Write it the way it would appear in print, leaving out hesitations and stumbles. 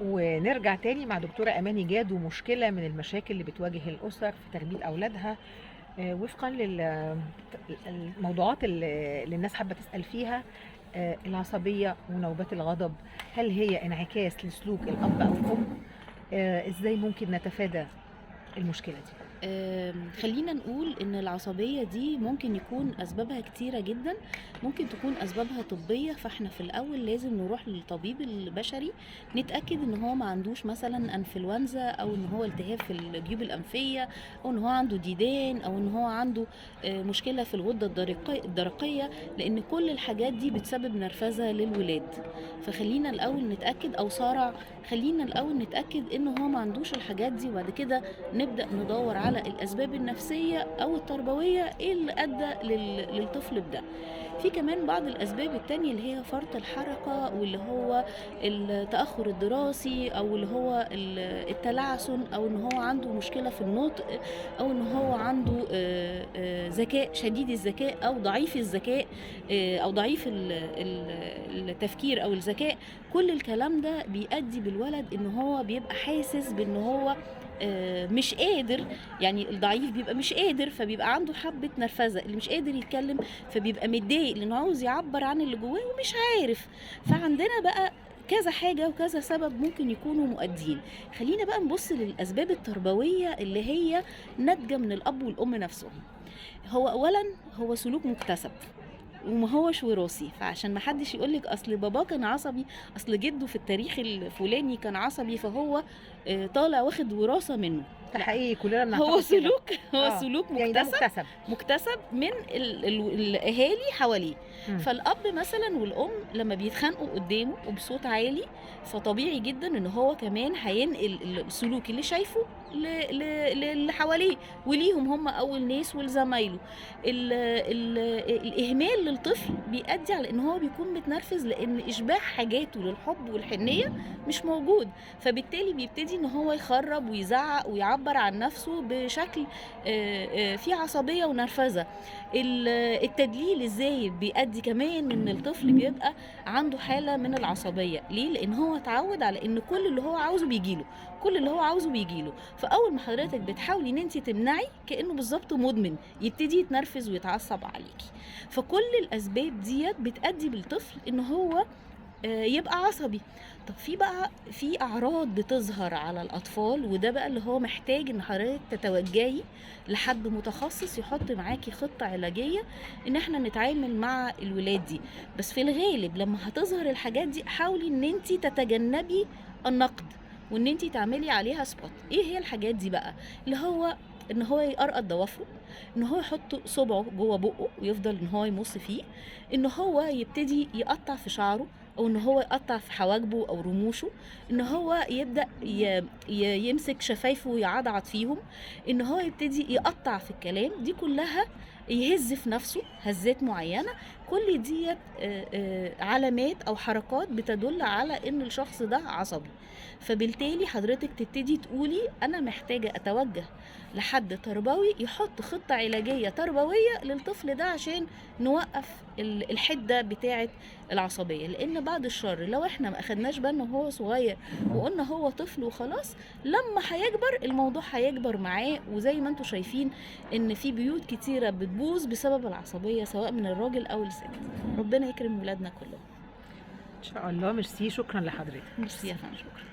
ونرجع تاني مع دكتورة أماني جاد ومشكلة من المشاكل اللي بتواجه الأسر في تربية أولادها، وفقا للموضوعات اللي الناس حابة تسأل فيها. العصبية ونوبات الغضب، هل هي انعكاس لسلوك الأب أو الأم؟ إزاي ممكن نتفادى المشكلة دي؟ خلينا نقول ان العصبية دي ممكن يكون اسبابها كتيرة جدا. ممكن تكون اسبابها طبية، فاحنا في الاول لازم نروح للطبيب البشري نتأكد ان هو ما عندوش مثلا انفلونزا، او ان هو التهاب في الجيوب الانفية، او ان هو عنده ديدان، او ان هو عنده مشكلة في الغدة الدرقية، لان كل الحاجات دي بتسبب نرفزة للولاد. فخلينا الاول نتأكد، او صرع، خلينا الاول نتأكد ان هو ما عندوش الحاجات دي، وبعد كده نبدأ ندور على الأسباب النفسية أو التربوية إيه اللي أدى للطفل بده. في كمان بعض الأسباب التانية اللي هي فرط الحركة، واللي هو التأخر الدراسي، أو اللي هو التلعثم، أو إن هو عنده مشكلة في النطق، أو إن هو عنده ذكاء شديد الذكاء أو ضعيف الذكاء، أو ضعيف التفكير أو الذكاء. كل الكلام ده بيؤدي بالولد إن هو بيبقى حاسس بإن هو مش قادر. يعني الضعيف بيبقى مش قادر، فبيبقى عنده حبة نرفزة. اللي مش قادر يتكلم فبيبقى متضايق لانه عاوز يعبر عن اللي جواه ومش عارف. فعندنا بقى كذا حاجة وكذا سبب ممكن يكونوا مؤدين. خلينا بقى نبص للأسباب التربوية اللي هي ناتجة من الأب والأم نفسهم. هو أولا هو سلوك مكتسب وما هوش وراثي، فعشان ما حدش يقولك اصل بابا كان عصبي، اصل جده في التاريخ الفلاني كان عصبي، فهو طالع واخد وراثة منه. ده لا، حقيقي كلنا هو بنعتقد كده. سلوك هو اه، سلوك يعني ده مكتسب، مكتسب. مكتسب من الاهالي حواليه. مم. فالاب مثلا والام لما بيتخانقوا قدامه وبصوت عالي، فطبيعي جدا ان هو كمان هينقل السلوك اللي شايفه للي حواليه وليهم هم اول ناس ولزمايله. الاهمال للطفل بيؤدي على ان هو بيكون متنرفز، لان اشباع حاجاته للحب والحنيه مش موجود. فبالتالي بيبتدي ان هو يخرب ويزعق ويعبر عن نفسه بشكل فيه عصبيه ونرفزه. التدليل الزايد بيؤدي كمان ان الطفل بيبقى عنده حاله من العصبيه. ليه؟ لان هو اتعود على ان كل اللي هو عاوزه بيجيله، كل اللي هو عاوزه بيجيله. فاول ما حضرتك بتحاولي ان انت تمنعي، كانه بالظبط مدمن يبتدي يتنرفز ويتعصب عليكي. فكل الاسباب ديت بتؤدي بالطفل ان هو يبقى عصبي. طب في اعراض بتظهر على الاطفال، وده بقى اللي هو محتاج ان حضرتك تتوجهي لحد متخصص يحط معاكي خطة علاجية ان احنا نتعامل مع الولاد دي. بس في الغالب لما هتظهر الحاجات دي حاولي ان انت تتجنبي النقد، وان انت تعملي عليها سبوت. ايه هي الحاجات دي بقى؟ اللي هو ان هو يقرقط ضوافره، ان هو يحط صبعه جوه بقه ويفضل ان هو يمص فيه، ان هو يبتدي يقطع في شعره، او ان هو يقطع في حواجبه او رموشه، ان هو يبدا يمسك شفايفه ويعضعض فيهم، ان هو يبتدي يقطع في الكلام. دي كلها يهز في نفسه هزات معينه. كل ديت علامات او حركات بتدل على ان الشخص ده عصبي. فبالتالي حضرتك تبتدي تقولي انا محتاجه اتوجه لحد تربوي يحط خطه علاجيه تربويه للطفل ده عشان نوقف الحده بتاعه العصبيه. لان بعد الشر لو احنا ما اخدناش بالنا وهو صغير وقلنا هو طفل وخلاص، لما هيكبر الموضوع هيكبر معاه. وزي ما انتم شايفين ان في بيوت كتيره بتبوظ بسبب العصبيه، سواء من الراجل او الست. ربنا يكرم ولادنا كلهم. ان شاء الله. ميرسي، شكرا لحضرتك. ميرسي يا فندم، شكرا.